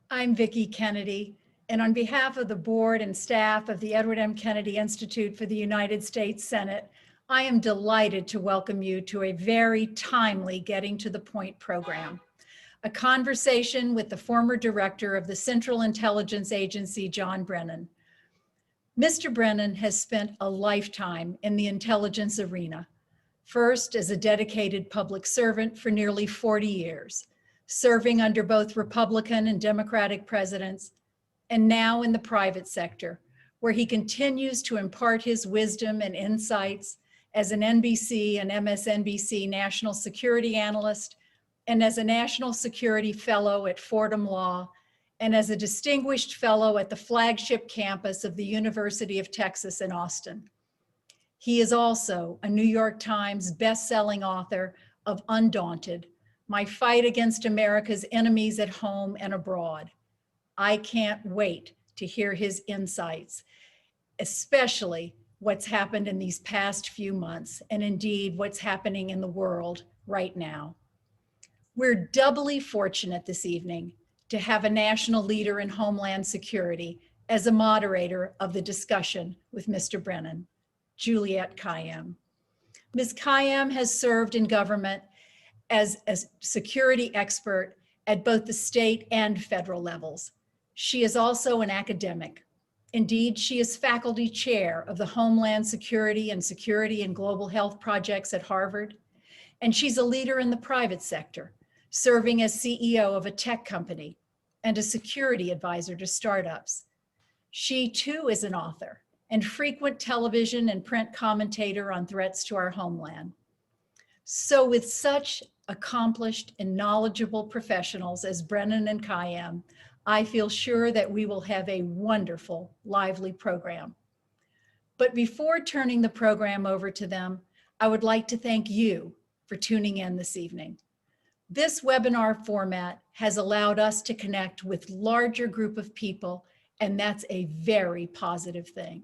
I'm Vicki Kennedy, and on behalf of the board and staff of the Edward M. Kennedy Institute for the United States Senate, I am delighted to welcome you to a very timely Getting to the Point program, a conversation with the former director of the Central Intelligence Agency, John Brennan. Mr. Brennan has spent a lifetime in the intelligence arena, first as a dedicated public servant for nearly 40 years, serving under both Republican and Democratic presidents, and now in the private sector, where he continues to impart his wisdom and insights as an NBC and MSNBC national security analyst, and as a national security fellow at Fordham Law, and as a distinguished fellow at the flagship campus of the University of Texas in Austin. He is also a New York Times best-selling author of Undaunted, My Fight Against America's Enemies at Home and Abroad. I can't wait to hear his insights, especially what's happened in these past few months, and indeed what's happening in the world right now. We're doubly fortunate this evening to have a national leader in Homeland Security as a moderator of the discussion with Mr. Brennan, Juliette Kayyem. Ms. Kayyem has served in government as a security expert at both the state and federal levels. She is also an academic. Indeed, she is faculty chair of the Homeland Security and Global Health projects at Harvard. And she's a leader in the private sector, serving as CEO of a tech company and a security advisor to startups. She too is an author and frequent television and print commentator on threats to our homeland. So with such accomplished and knowledgeable professionals as Brennan and Kayyem, I feel sure that we will have a wonderful, lively program. But before turning the program over to them, I would like to thank you for tuning in this evening. This webinar format has allowed us to connect with larger group of people, and that's a very positive thing.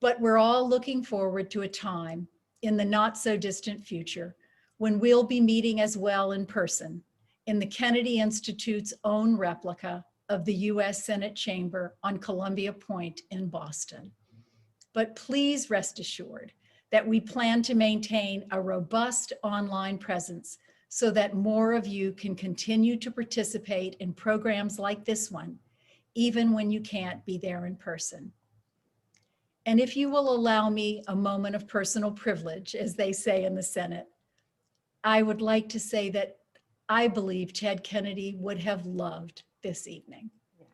But we're all looking forward to a time in the not so distant future when we'll be meeting as well in person in the Kennedy Institute's own replica of the US Senate chamber on Columbia Point in Boston. But please rest assured that we plan to maintain a robust online presence so that more of you can continue to participate in programs like this one, even when you can't be there in person. And if you will allow me a moment of personal privilege, as they say in the Senate, I would like to say that I believe Ted Kennedy would have loved this evening. Yeah.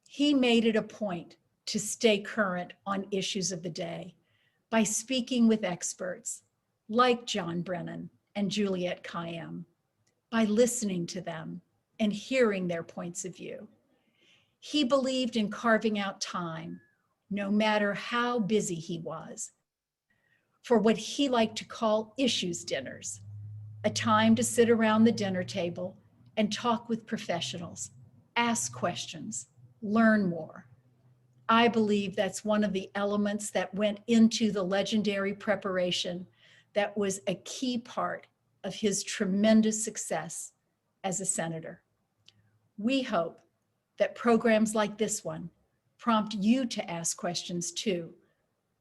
He made it a point to stay current on issues of the day by speaking with experts like John Brennan and Juliette Kayyem, by listening to them and hearing their points of view. He believed in carving out time, no matter how busy he was, for what he liked to call issues dinners, a time to sit around the dinner table and talk with professionals, ask questions, learn more. I believe that's one of the elements that went into the legendary preparation that was a key part of his tremendous success as a senator. We hope that programs like this one prompt you to ask questions too,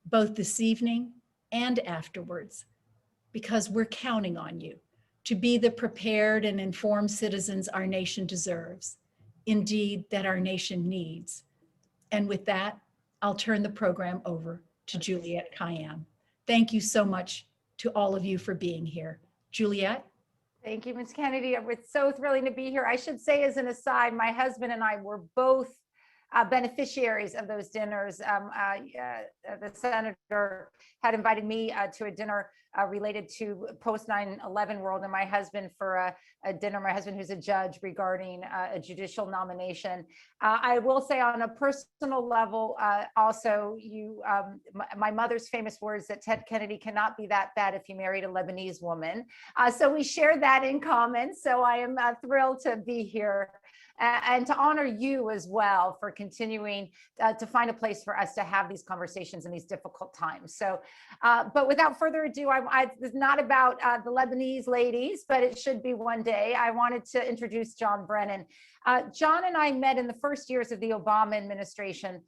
both this evening and afterwards, because we're counting on you to be the prepared and informed citizens our nation deserves, indeed that our nation needs. And with that, I'll turn the program over to Juliette Kayyem. Thank you so much to all of you for being here. Juliette? Thank you, Ms. Kennedy. It's so thrilling to be here. I should say as an aside, my husband and I were both beneficiaries of those dinners. The senator had invited me to a dinner related to post 9/11 world, and my husband for a dinner, my husband who's a judge, regarding a judicial nomination. I will say on a personal level, also, my mother's famous words that Ted Kennedy cannot be that bad if he married a Lebanese woman. So we share that in common. So I am thrilled to be here and to honor you as well for continuing to find a place for us to have these conversations in these difficult times. So, but without further ado, it's not about the Lebanese ladies, but it should be one day. I wanted to introduce John Brennan. John and I met in the first years of the Obama administration,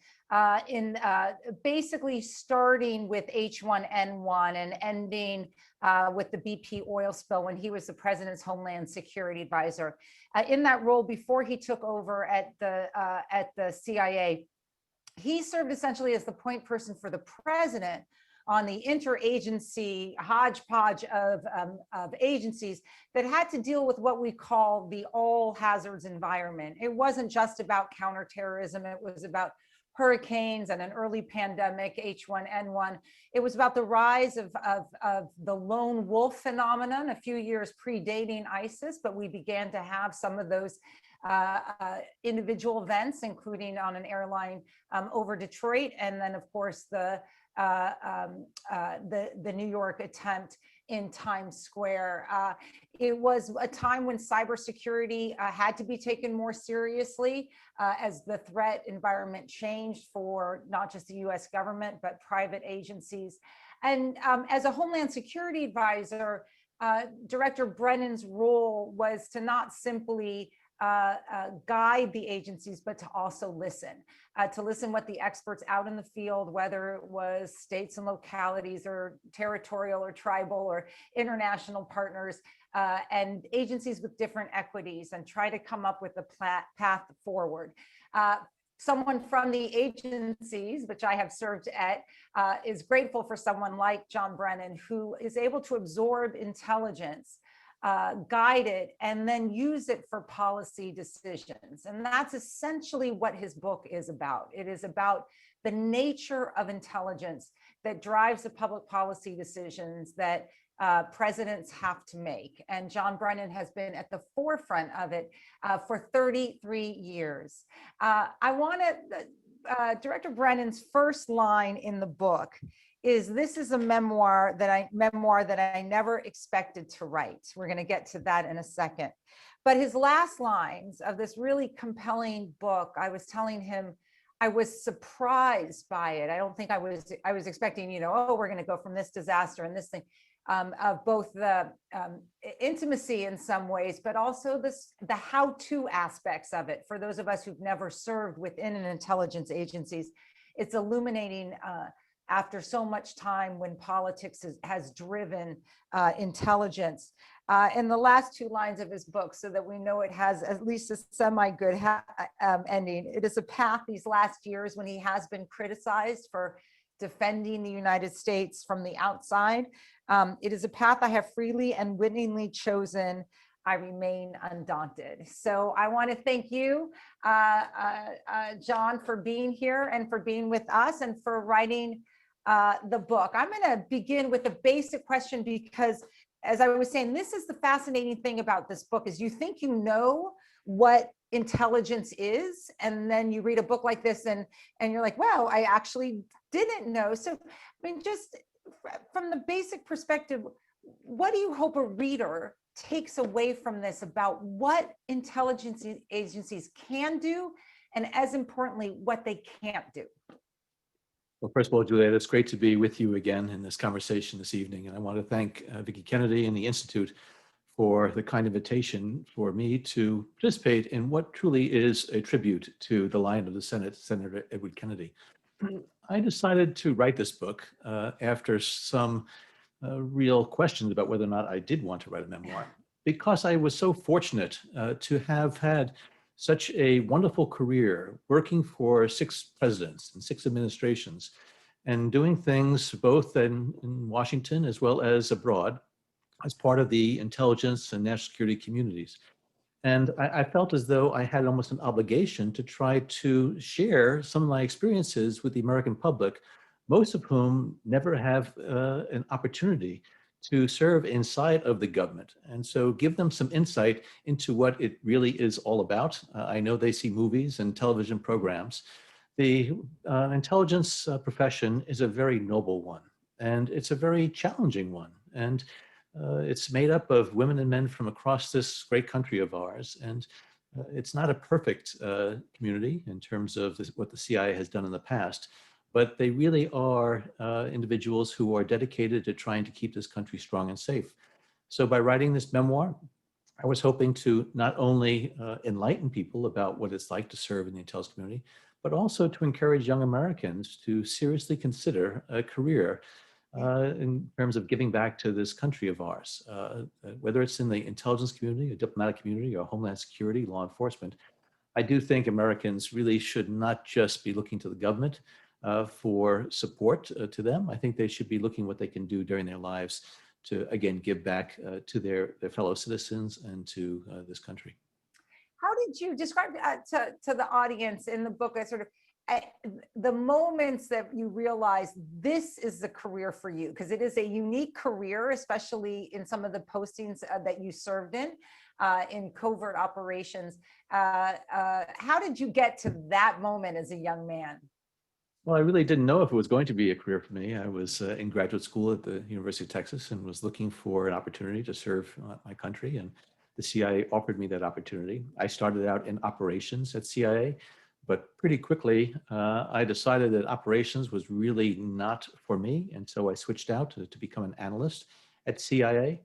in basically starting with H1N1 and ending with the BP oil spill when he was the president's Homeland Security advisor. In that role, before he took over at the CIA, he served essentially as the point person for the president on the interagency hodgepodge of agencies that had to deal with what we call the all hazards environment. It wasn't just about counterterrorism. It was about hurricanes and an early pandemic, H1N1. It was about the rise of the lone wolf phenomenon a few years predating ISIS, but we began to have some of those individual events, including on an airline over Detroit, and then of course the New York attempt in Times Square. It was a time when cybersecurity had to be taken more seriously as the threat environment changed for not just the US government, but private agencies. And as a Homeland Security advisor, Director Brennan's role was to not simply guide the agencies, but to also listen what the experts out in the field, whether it was states and localities or territorial or tribal or international partners, and agencies with different equities, and try to come up with a path forward. Someone from the agencies, which I have served at, is grateful for someone like John Brennan, who is able to absorb intelligence, guide it, and then use it for policy decisions. And that's essentially what his book is about. It is about the nature of intelligence that drives the public policy decisions that presidents have to make. And John Brennan has been at the forefront of it for 33 years. I want to, Director Brennan's first line in the book is, "This is a memoir that I never expected to write." We're going to get to that in a second. But his last lines of this really compelling book, I was telling him, I was surprised by it. I don't think I was expecting, oh, we're going to go from this disaster and this thing, of both the intimacy in some ways, but also the how-to aspects of it. For those of us who've never served within an intelligence agencies, it's illuminating after so much time when politics has driven intelligence. In the last two lines of his book, so that we know it has at least a semi-good ending, it is a path these last years when he has been criticized for defending the United States from the outside. It is a path I have freely and wittingly chosen. I remain undaunted. So I want to thank you, John, for being here and for being with us and for writing the book. I'm going to begin with a basic question because, as I was saying, this is the fascinating thing about this book is you think you know what intelligence is, and then you read a book like this and you're like, wow, I actually didn't know. So, I mean, just from the basic perspective, what do you hope a reader takes away from this about what intelligence agencies can do, and as importantly, what they can't do? Well, first of all, Juliette, it's great to be with you again in this conversation this evening. And I want to thank Vicki Kennedy and the Institute for the kind invitation for me to participate in what truly is a tribute to the Lion of the Senate, Senator Edward Kennedy. I decided to write this book after some real questions about whether or not I did want to write a memoir, because I was so fortunate to have had such a wonderful career working for 6 presidents and 6 administrations and doing things both in Washington as well as abroad as part of the intelligence and national security communities. And I felt as though I had almost an obligation to try to share some of my experiences with the American public, most of whom never have an opportunity to serve inside of the government. And so give them some insight into what it really is all about. I know they see movies and television programs. The intelligence profession is a very noble one, and it's a very challenging one. And it's made up of women and men from across this great country of ours. And It's not a perfect community in terms of what the CIA has done in the past, but they really are individuals who are dedicated to trying to keep this country strong and safe. So by writing this memoir, I was hoping to not only enlighten people about what it's like to serve in the intelligence community, but also to encourage young Americans to seriously consider a career in terms of giving back to this country of ours, whether it's in the intelligence community, a diplomatic community, or homeland security, law enforcement. I do think Americans really should not just be looking to the government for support to them. I think they should be looking what they can do during their lives to, again, give back to their fellow citizens and to this country. How did you describe to the audience in the book as sort of the moments that you realize this is the career for you? Because it is a unique career, especially in some of the postings that you served in covert operations. How did you get to that moment as a young man? Well, I really didn't know if it was going to be a career for me. I was in graduate school at the University of Texas and was looking for an opportunity to serve my country, and the CIA offered me that opportunity. I started out in operations at CIA, but pretty quickly I decided that operations was really not for me, and so I switched out to become an analyst at CIA,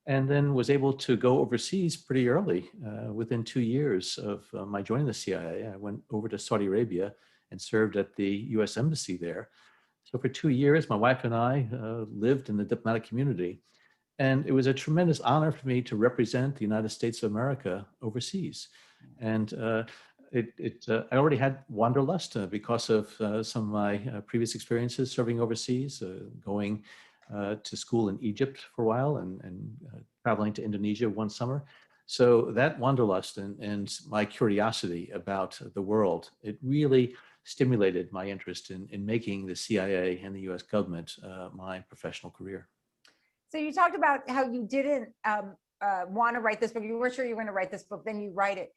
and then was able to go overseas pretty early. Within 2 years of my joining the CIA, I went over to Saudi Arabia and served at the US Embassy there. So for 2 years, my wife and I lived in the diplomatic community. And it was a tremendous honor for me to represent the United States of America overseas. And I already had wanderlust because of some of my previous experiences serving overseas, going to school in Egypt for a while and traveling to Indonesia one summer. So that wanderlust and my curiosity about the world, it really stimulated my interest in making the CIA and the US government my professional career. So you talked about how you didn't want to write this book. You weren't sure you were going to write this book, then you write it.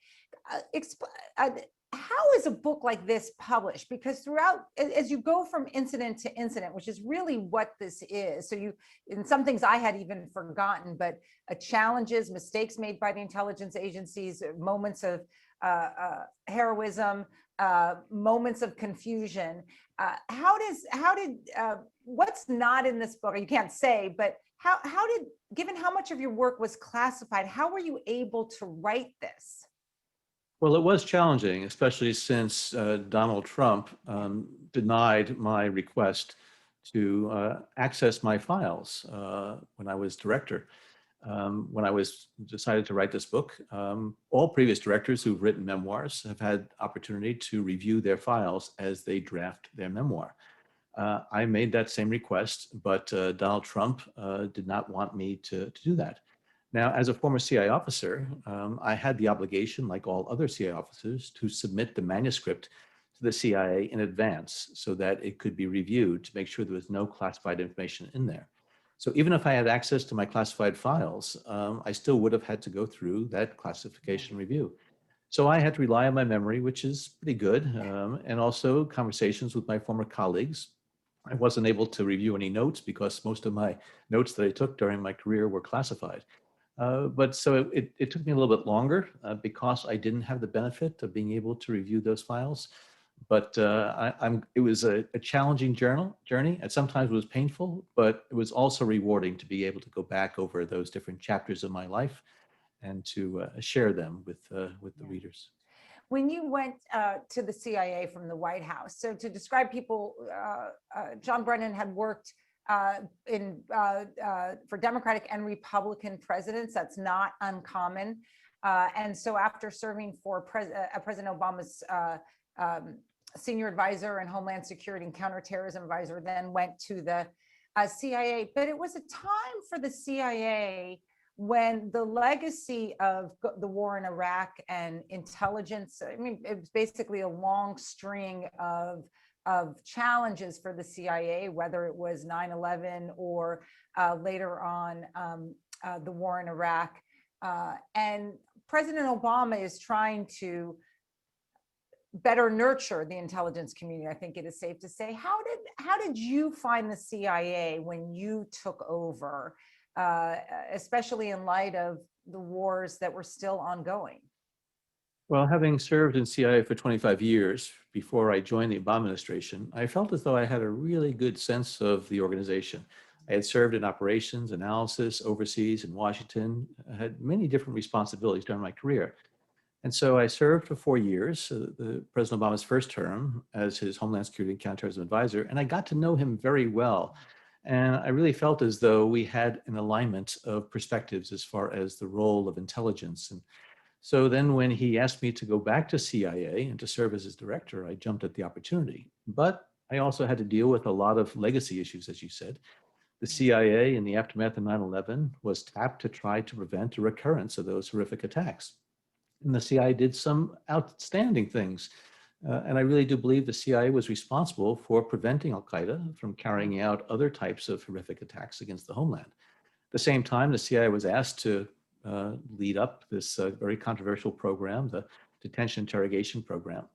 How is a book like this published? Because throughout, as you go from incident to incident, which is really what this is. So you, in some things I had even forgotten, but challenges, mistakes made by the intelligence agencies, moments of heroism, moments of confusion. What's not in this book? You can't say, but how did, given how much of your work was classified, how were you able to write this? Well, it was challenging, especially since Donald Trump denied my request to access my files when I was director. When I was decided to write this book, all previous directors who've written memoirs have had opportunity to review their files as they draft their memoir. I made that same request, but Donald Trump did not want me to do that. Now, as a former CIA officer, I had the obligation, like all other CIA officers, to submit the manuscript to the CIA in advance so that it could be reviewed to make sure there was no classified information in there. So even if I had access to my classified files, I still would have had to go through that classification review. So I had to rely on my memory, which is pretty good, and also conversations with my former colleagues. I wasn't able to review any notes because most of my notes that I took during my career were classified. But so it took me a little bit longer because I didn't have the benefit of being able to review those files. But it was a challenging journey. And sometimes it was painful, but it was also rewarding to be able to go back over those different chapters of my life and to share them with the readers. When you went to the CIA from the White House, so to describe people, John Brennan had worked for Democratic and Republican presidents. That's not uncommon. And so after serving for President Obama's senior advisor and Homeland Security and counterterrorism advisor, then went to the CIA. But it was a time for the CIA when the legacy of the war in Iraq and intelligence, I mean, it was basically a long string of challenges for the CIA, whether it was 9/11 or later on the war in Iraq. And President Obama is trying to better nurture the intelligence community, I think it is safe to say. How did you find the CIA when you took over, especially in light of the wars that were still ongoing? Well, having served in CIA for 25 years before I joined the Obama administration, I felt as though I had a really good sense of the organization. I had served in operations, analysis, overseas in Washington, I had many different responsibilities during my career. And so I served for 4 years, President Obama's first term as his Homeland Security and Counterterrorism Advisor, and I got to know him very well. And I really felt as though we had an alignment of perspectives as far as the role of intelligence. And so then when he asked me to go back to CIA and to serve as his director, I jumped at the opportunity. But I also had to deal with a lot of legacy issues, as you said. The CIA, in the aftermath of 9/11, was tapped to try to prevent a recurrence of those horrific attacks. And the CIA did some outstanding things. And I really do believe the CIA was responsible for preventing Al Qaeda from carrying out other types of horrific attacks against the homeland. At the same time, the CIA was asked to lead up this very controversial program, the detention interrogation program,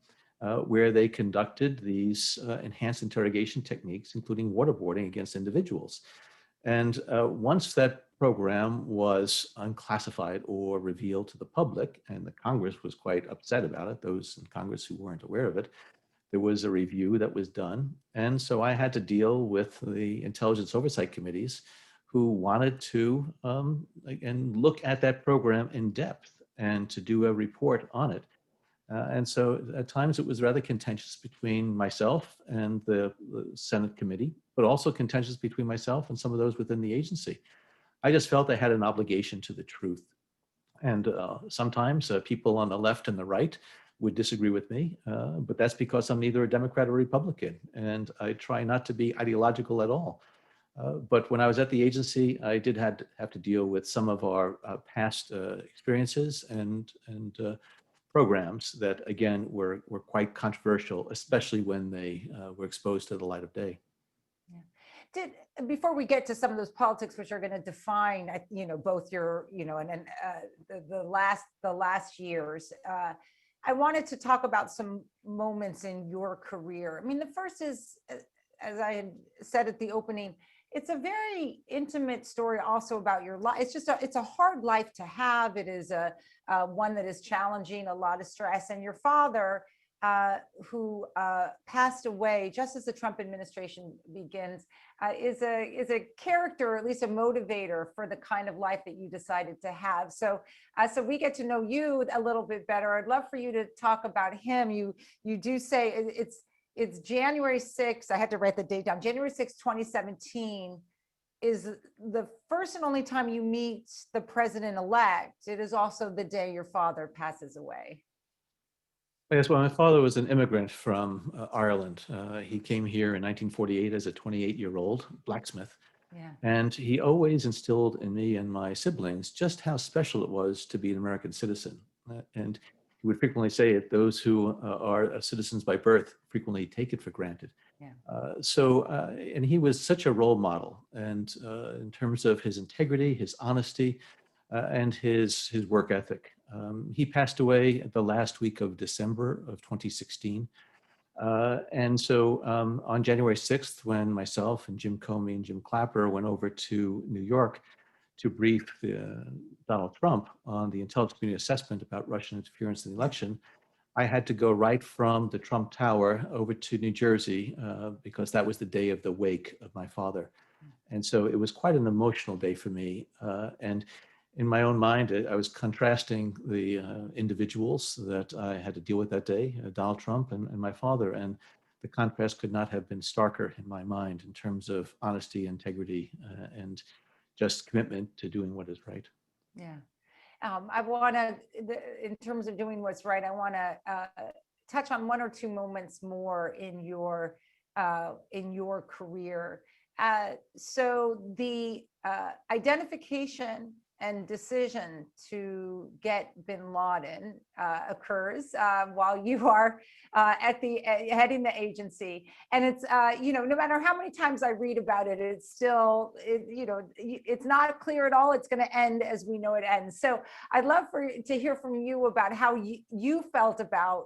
where they conducted these enhanced interrogation techniques, including waterboarding against individuals. And once that program was unclassified or revealed to the public, and the Congress was quite upset about it, those in Congress who weren't aware of it, there was a review that was done. And so I had to deal with the intelligence oversight committees who wanted to again, look at that program in depth and to do a report on it. And so at times it was rather contentious between myself and the Senate committee, but also contentious between myself and some of those within the agency. I just felt I had an obligation to the truth. And sometimes people on the left and the right would disagree with me, but that's because I'm neither a Democrat or Republican. And I try not to be ideological at all. But when I was at the agency, I did have to deal with some of our past experiences and programs that, again, were quite controversial, especially when they were exposed to the light of day. Yeah. Before we get to some of those politics, which are going to define, both your, and the last years, I wanted to talk about some moments in your career. I mean, the first is, as I had said at the opening, it's a very intimate story also about your life. It's a hard life to have. It is one that is challenging, a lot of stress. And your father, who passed away just as the Trump administration begins, is a character, or at least a motivator for the kind of life that you decided to have. So we get to know you a little bit better. I'd love for you to talk about him. You do say it's January 6th. I had to write the date down. January 6th, 2017 is the first and only time you meet the president-elect. It is also the day your father passes away. Yes, well, my father was an immigrant from Ireland. He came here in 1948 as a 28-year-old blacksmith. Yeah. And he always instilled in me and my siblings just how special it was to be an American citizen. And he would frequently say it, those who are citizens by birth frequently take it for granted. Yeah. And he was such a role model, and in terms of his integrity, his honesty, and his work ethic. He passed away the last week of December of 2016. And so on January 6th, when myself and Jim Comey and Jim Clapper went over to New York to brief Donald Trump on the intelligence community assessment about Russian interference in the election, I had to go right from the Trump Tower over to New Jersey because that was the day of the wake of my father. And so it was quite an emotional day for me. And in my own mind, I was contrasting the individuals that I had to deal with that day, Donald Trump and my father. And the contrast could not have been starker in my mind in terms of honesty, integrity, and just commitment to doing what is right. Yeah. I want to, in terms of doing what's right, I want to touch on one or two moments more in your career. So the identification and decision to get bin Laden occurs while you are heading the agency, and it's no matter how many times I read about it, it's still it's not clear at all. It's going to end as we know it ends. So I'd love to hear from you about how you felt about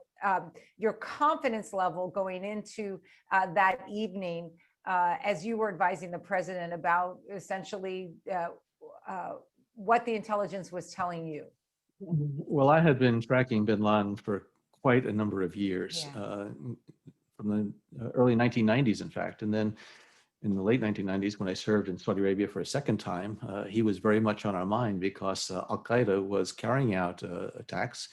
your confidence level going into that evening as you were advising the president about essentially what the intelligence was telling you. Well, I had been tracking bin Laden for quite a number of years, Yeah. from the early 1990s, in fact. And then in the late 1990s, when I served in Saudi Arabia for a second time, he was very much on our mind because Al-Qaeda was carrying out attacks.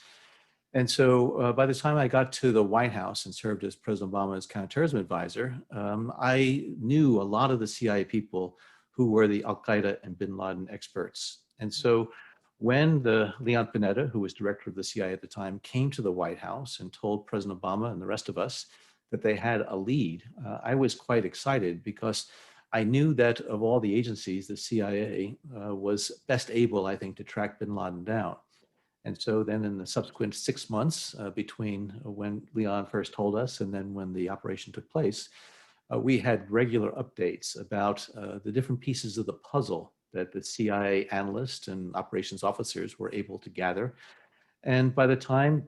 And so by the time I got to the White House and served as President Obama's counterterrorism advisor, I knew a lot of the CIA people who were the Al-Qaeda and bin Laden experts. And so when the Leon Panetta, who was director of the CIA at the time, came to the White House and told President Obama and the rest of us that they had a lead, I was quite excited because I knew that of all the agencies, the CIA was best able, I think, to track bin Laden down. And so then in the subsequent 6 months between when Leon first told us and then when the operation took place, we had regular updates about the different pieces of the puzzle that the CIA analysts and operations officers were able to gather. And by the time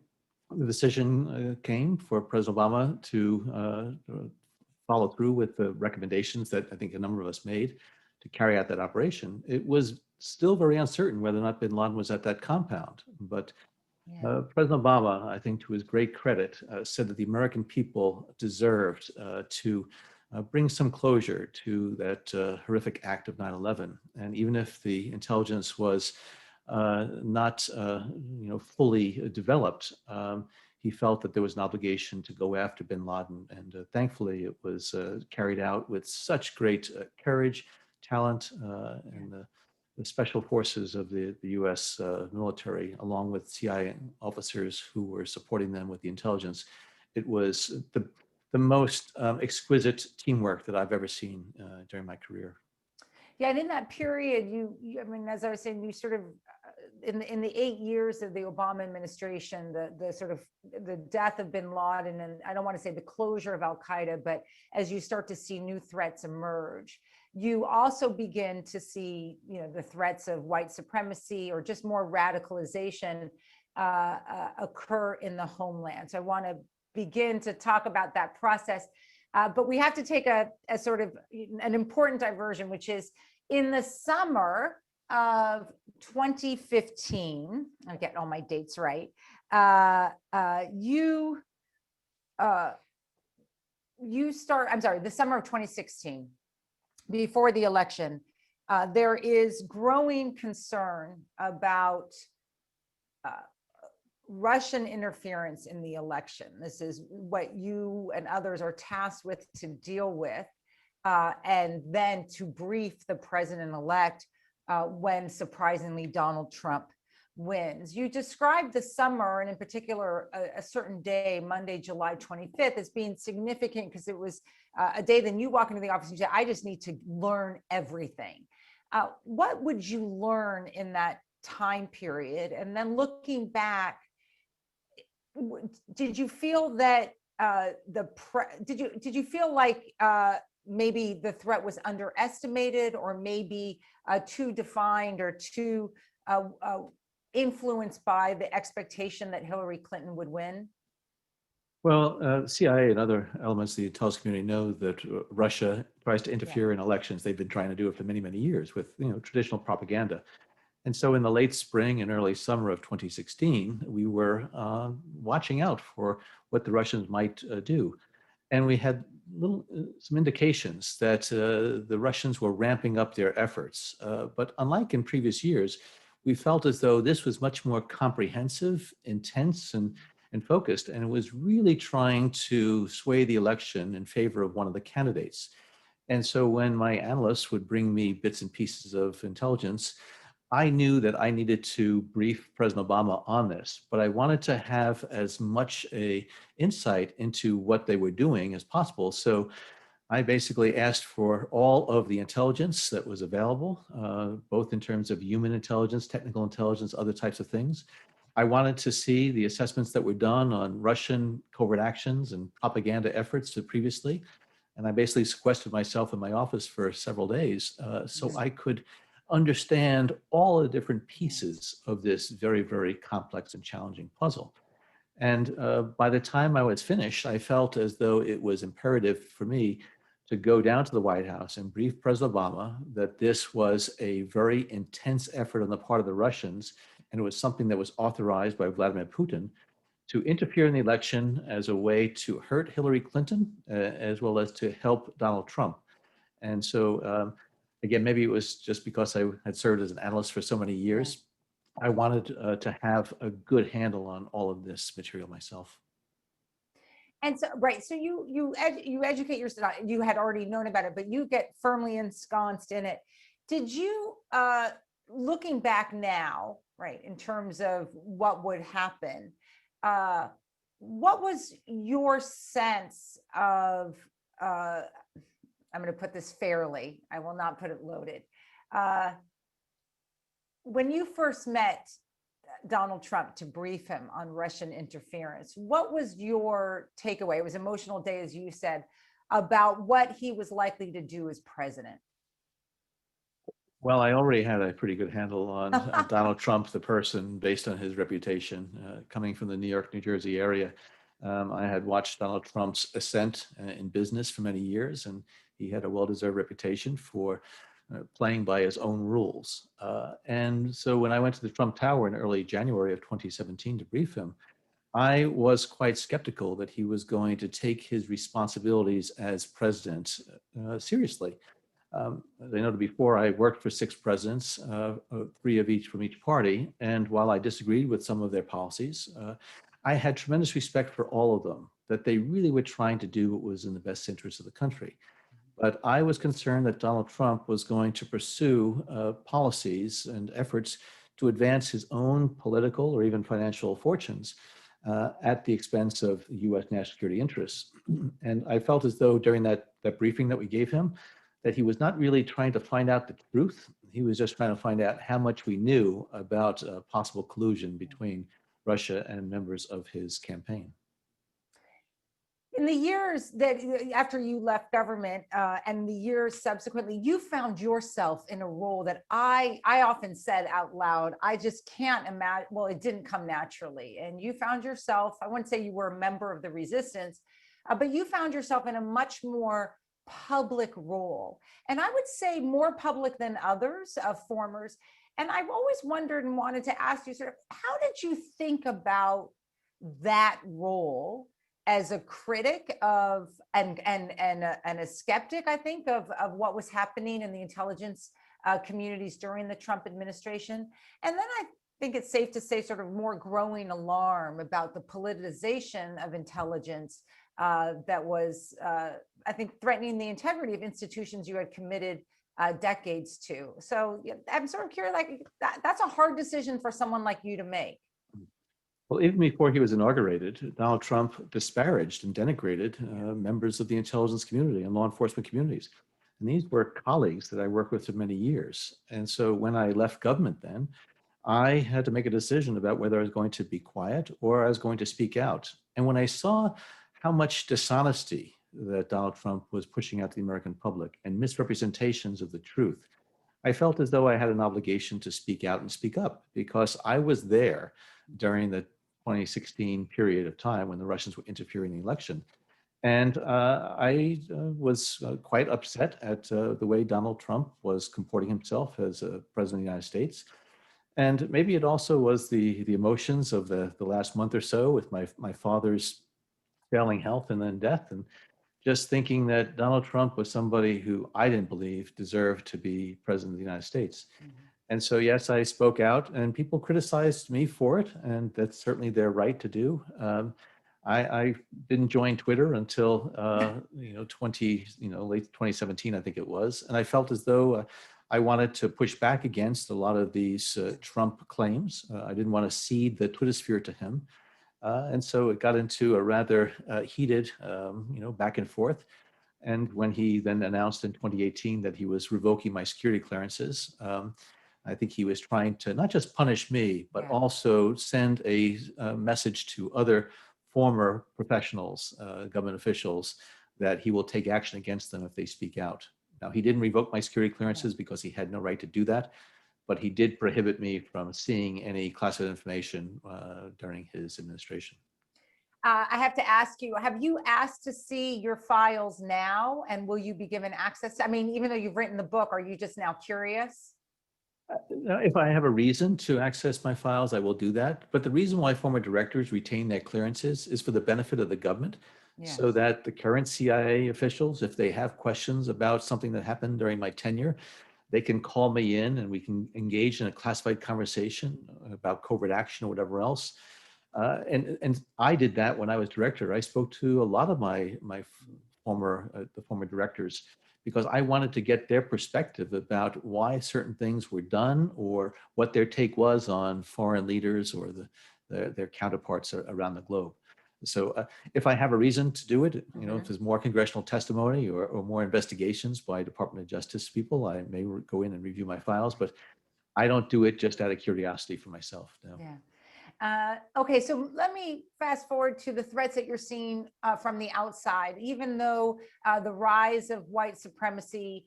the decision came for President Obama to follow through with the recommendations that I think a number of us made to carry out that operation, it was still very uncertain whether or not bin Laden was at that compound. But President Obama, I think to his great credit, said that the American people deserved to bring some closure to that horrific act of 9/11. And even if the intelligence was not fully developed, he felt that there was an obligation to go after bin Laden. And thankfully, it was carried out with such great courage, talent, and the special forces of the US military, along with CIA officers who were supporting them with the intelligence. It was the most exquisite teamwork that I've ever seen during my career. Yeah, and in that period, I mean, as I was saying, you sort of, in the 8 years of the Obama administration, the sort of the death of bin Laden, and I don't want to say the closure of Al-Qaeda, but as you start to see new threats emerge, you also begin to see, the threats of white supremacy or just more radicalization occur in the homeland. So I want to begin to talk about that process. But we have to take a sort of an important diversion, which is in the summer of 2015, I'm getting all my dates right, the summer of 2016, before the election, there is growing concern about Russian interference in the election. This is what you and others are tasked with to deal with, and then to brief the president-elect when surprisingly Donald Trump wins. You described the summer, and in particular a certain day, Monday, July 25th, as being significant because it was a day that you walk into the office and you say, I just need to learn everything. What would you learn in that time period? And then looking back, did you feel that did you feel like maybe the threat was underestimated, or maybe too defined, or too influenced by the expectation that Hillary Clinton would win? Well, CIA and other elements of the intelligence community know that Russia tries to interfere in elections. They've been trying to do it for many, many years with traditional propaganda. And so in the late spring and early summer of 2016, we were watching out for what the Russians might do. And we had some indications that the Russians were ramping up their efforts. But unlike in previous years, we felt as though this was much more comprehensive, intense, and focused. And it was really trying to sway the election in favor of one of the candidates. And so when my analysts would bring me bits and pieces of intelligence, I knew that I needed to brief President Obama on this, but I wanted to have as much a insight into what they were doing as possible. So I basically asked for all of the intelligence that was available, both in terms of human intelligence, technical intelligence, other types of things. I wanted to see the assessments that were done on Russian covert actions and propaganda efforts previously. And I basically sequestered myself in my office for several days so I could understand all the different pieces of this very, very complex and challenging puzzle. And by the time I was finished, I felt as though it was imperative for me to go down to the White House and brief President Obama that this was a very intense effort on the part of the Russians, and it was something that was authorized by Vladimir Putin to interfere in the election as a way to hurt Hillary Clinton, as well as to help Donald Trump. And so, again, maybe it was just because I had served as an analyst for so many years. I wanted to have a good handle on all of this material myself. And so, right. So you educate yourself. You had already known about it, but you get firmly ensconced in it. Did you, looking back now, right, in terms of what would happen, what was your sense of, I'm going to put this fairly, I will not put it loaded. When you first met Donald Trump to brief him on Russian interference, what was your takeaway? It was an emotional day, as you said, about what he was likely to do as president. Well, I already had a pretty good handle on Donald Trump, the person, based on his reputation. Coming from the New York, New Jersey area, I had watched Donald Trump's ascent in business for many years, and he had a well-deserved reputation for playing by his own rules. And so when I went to the Trump Tower in early January of 2017 to brief him, I was quite skeptical that he was going to take his responsibilities as president seriously. As I noted before, I worked for 6 presidents, 3 of each from each party. And while I disagreed with some of their policies, I had tremendous respect for all of them, that they really were trying to do what was in the best interest of the country. But I was concerned that Donald Trump was going to pursue policies and efforts to advance his own political or even financial fortunes at the expense of U.S. national security interests. And I felt as though during that briefing that we gave him, that he was not really trying to find out the truth. He was just trying to find out how much we knew about possible collusion between Russia and members of his campaign. In the years that after you left government and the years subsequently, you found yourself in a role that I often said out loud, I just can't imagine. Well, it didn't come naturally. And you found yourself, I wouldn't say you were a member of the resistance, but you found yourself in a much more public role. And I would say more public than others, formers. And I've always wondered and wanted to ask you, sort of, how did you think about that role as a critic of and a skeptic, I think, of what was happening in the intelligence communities during the Trump administration? And then I think it's safe to say sort of more growing alarm about the politicization of intelligence that was, I think, threatening the integrity of institutions you had committed decades to. So I'm sort of curious, like that's a hard decision for someone like you to make. Well, even before he was inaugurated, Donald Trump disparaged and denigrated members of the intelligence community and law enforcement communities. And these were colleagues that I worked with for many years. And so when I left government then, I had to make a decision about whether I was going to be quiet or I was going to speak out. And when I saw how much dishonesty that Donald Trump was pushing out to the American public and misrepresentations of the truth, I felt as though I had an obligation to speak out and speak up, because I was there during the 2016 period of time when the Russians were interfering in the election. And I was quite upset at the way Donald Trump was comporting himself as a president of the United States. And maybe it also was the emotions of the last month or so with my father's failing health and then death, and just thinking that Donald Trump was somebody who I didn't believe deserved to be president of the United States. Mm-hmm. And so, yes, I spoke out, and people criticized me for it, and that's certainly their right to do. I didn't join Twitter until late 2017, I think it was, and I felt as though I wanted to push back against a lot of these Trump claims. I didn't want to cede the Twitter sphere to him. And so it got into a rather heated, back and forth. And when he then announced in 2018 that he was revoking my security clearances, I think he was trying to not just punish me, but also send a message to other former professionals, government officials, that he will take action against them if they speak out. Now, he didn't revoke my security clearances because he had no right to do that, but he did prohibit me from seeing any classified information during his administration. I have to ask you, have you asked to see your files now, and will you be given access? I mean, even though you've written the book, are you just now curious? If I have a reason to access my files, I will do that. But the reason why former directors retain their clearances is for the benefit of the government, so Yes. that the current CIA officials, if they have questions about something that happened during my tenure, they can call me in and we can engage in a classified conversation about covert action or whatever else. And I did that when I was director. I spoke to a lot of my former directors, because I wanted to get their perspective about why certain things were done or what their take was on foreign leaders or their counterparts around the globe. So if I have a reason to do it, you know, if there's more congressional testimony or more investigations by Department of Justice people, I may go in and review my files, but I don't do it just out of curiosity for myself. No. Yeah. Okay, so let me fast forward to the threats that you're seeing from the outside. Even though the rise of white supremacy,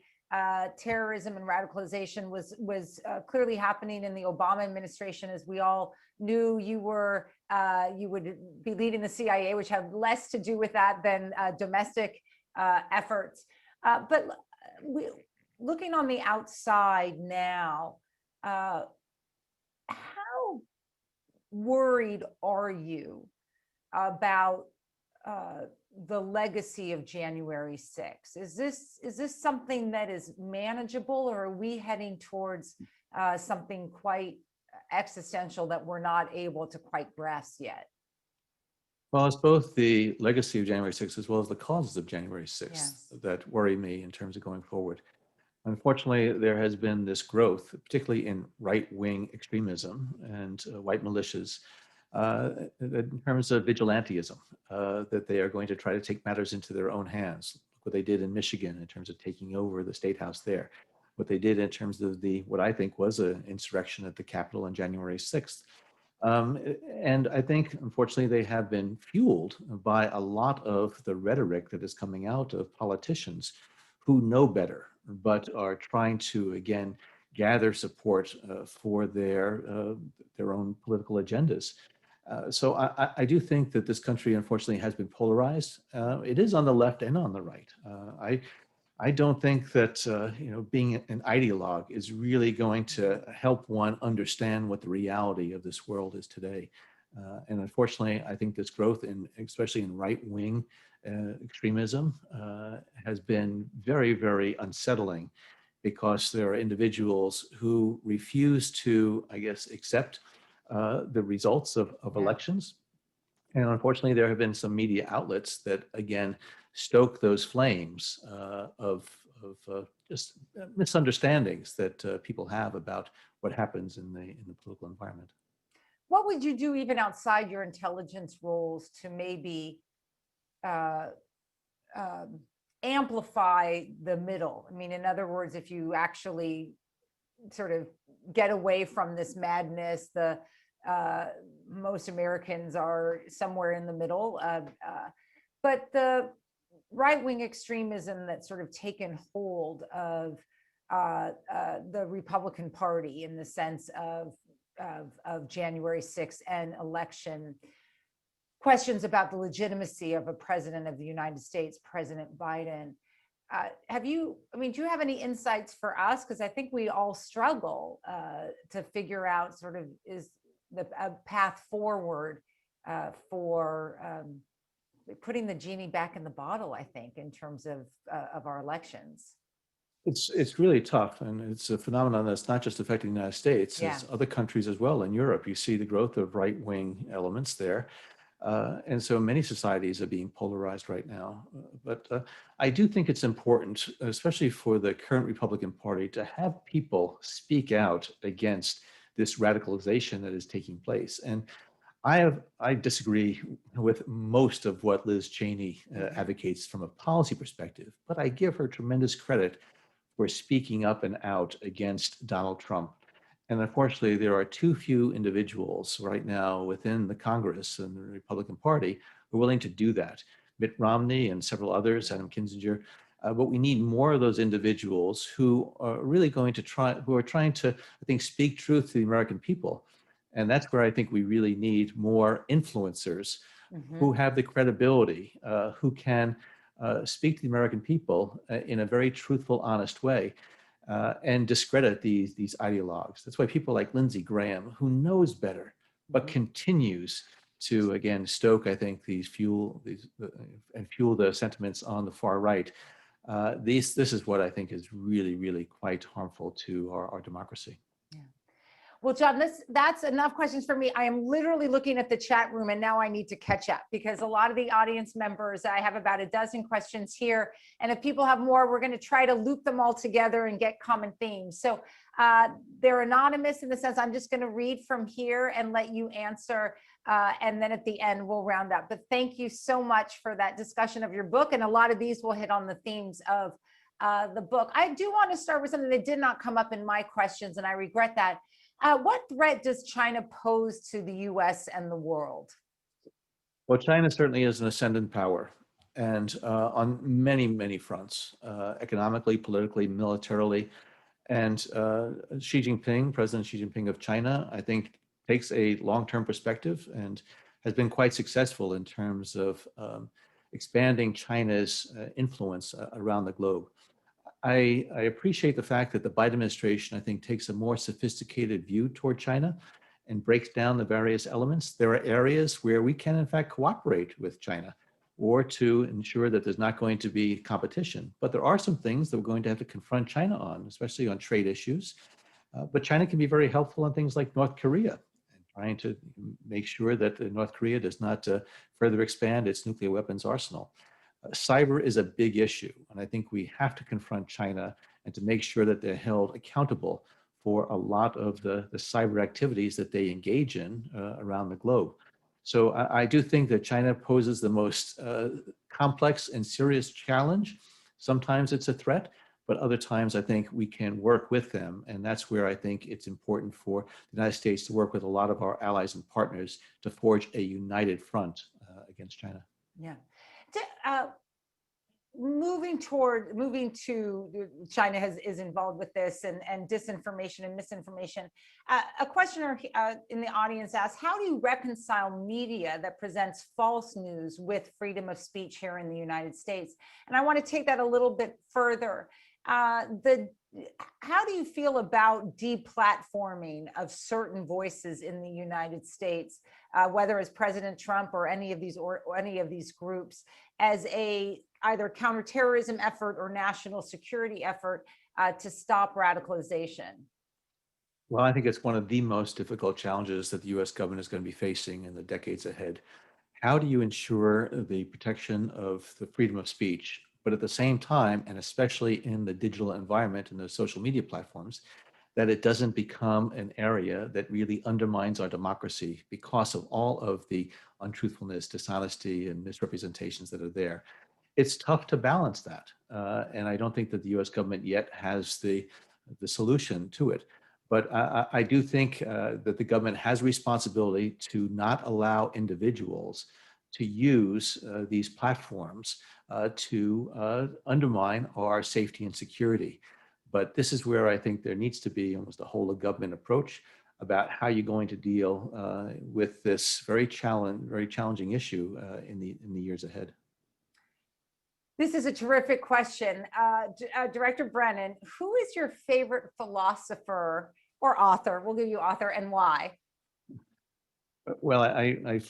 terrorism, and radicalization was clearly happening in the Obama administration, as we all knew, you would be leading the CIA, which had less to do with that than domestic efforts. But looking on the outside now, how worried are you about the legacy of January 6th? Is this something that is manageable, or are we heading towards something quite existential that we're not able to quite grasp yet? Well, it's both the legacy of January 6th as well as the causes of January 6th Yes. that worry me in terms of going forward. Unfortunately, there has been this growth, particularly in right-wing extremism and white militias, in terms of vigilantism, that they are going to try to take matters into their own hands. Look what they did in Michigan in terms of taking over the state house there. What they did in terms of what I think was an insurrection at the Capitol on January 6th. And I think, unfortunately, they have been fueled by a lot of the rhetoric that is coming out of politicians who know better, but are trying to, again, gather support for their own political agendas. So I do think that this country, unfortunately, has been polarized. It is on the left and on the right. I don't think that being an ideologue is really going to help one understand what the reality of this world is today. And unfortunately, I think this growth, especially in right-wing extremism, has been very, very unsettling, because there are individuals who refuse to, I guess, accept the results of elections. And unfortunately, there have been some media outlets that, again, stoke those flames of just misunderstandings that people have about what happens in the political environment. What would you do even outside your intelligence roles to maybe amplify the middle? I mean, in other words, if you actually sort of get away from this madness, most Americans are somewhere in the middle. But the right-wing extremism that's sort of taken hold of the Republican Party in the sense of January 6th and election, questions about the legitimacy of a president of the United States, President Biden. Do you have any insights for us? Because I think we all struggle to figure out sort of is the path forward for putting the genie back in the bottle, I think, in terms of our elections. It's really tough, and it's a phenomenon that's not just affecting the United States, Yeah. it's other countries as well. In Europe, you see the growth of right-wing elements there. And so many societies are being polarized right now. But I do think it's important, especially for the current Republican Party, to have people speak out against this radicalization that is taking place. And I disagree with most of what Liz Cheney advocates from a policy perspective, but I give her tremendous credit for speaking up and out against Donald Trump. And unfortunately, there are too few individuals right now within the Congress and the Republican Party who are willing to do that. Mitt Romney and several others, Adam Kinzinger, but we need more of those individuals who are really trying to, I think, speak truth to the American people. And that's where I think we really need more influencers who have the credibility, who can speak to the American people in a very truthful, honest way. and discredit these ideologues. That's why people like Lindsey Graham, who knows better, but continues to, again, stoke, I think, fuel the sentiments on the far right. This is what I think is really, really quite harmful to our democracy. Yeah. Well, John, that's enough questions for me. I am literally looking at the chat room and now I need to catch up because a lot of the audience members, I have about a dozen questions here. And if people have more, we're going to try to loop them all together and get common themes. So they're anonymous in the sense I'm just going to read from here and let you answer. And then at the end, we'll round up. But thank you so much for that discussion of your book. And a lot of these will hit on the themes of the book. I do want to start with something that did not come up in my questions, and I regret that. What threat does China pose to the US and the world? Well, China certainly is an ascendant power, and on many, many fronts, economically, politically, militarily. And President Xi Jinping of China, I think, takes a long-term perspective and has been quite successful in terms of expanding China's influence around the globe. I appreciate the fact that the Biden administration, I think, takes a more sophisticated view toward China and breaks down the various elements. There are areas where we can, in fact, cooperate with China or to ensure that there's not going to be competition. But there are some things that we're going to have to confront China on, especially on trade issues. But China can be very helpful on things like North Korea, and trying to make sure that North Korea does not further expand its nuclear weapons arsenal. Cyber is a big issue, and I think we have to confront China and to make sure that they're held accountable for a lot of the cyber activities that they engage in around the globe. So I do think that China poses the most complex and serious challenge. Sometimes it's a threat, but other times I think we can work with them. And that's where I think it's important for the United States to work with a lot of our allies and partners to forge a united front against China. Yeah. Moving to China is involved with this and disinformation and misinformation. A questioner in the audience asked, how do you reconcile media that presents false news with freedom of speech here in the United States? And I want to take that a little bit further. How do you feel about deplatforming of certain voices in the United States, whether it's President Trump or any of these groups, as a either counterterrorism effort or national security effort to stop radicalization? Well, I think it's one of the most difficult challenges that the U.S. government is going to be facing in the decades ahead. How do you ensure the protection of the freedom of speech, but at the same time, and especially in the digital environment and the social media platforms, that it doesn't become an area that really undermines our democracy because of all of the untruthfulness, dishonesty, and misrepresentations that are there? It's tough to balance that. And I don't think that the US government yet has the solution to it. But I do think that the government has a responsibility to not allow individuals to use these platforms to undermine our safety and security. But this is where I think there needs to be almost a whole of government approach about how you're going to deal with this very challenging issue in the years ahead. This is a terrific question. Director Brennan, who is your favorite philosopher or author? We'll give you author, and why? Well, I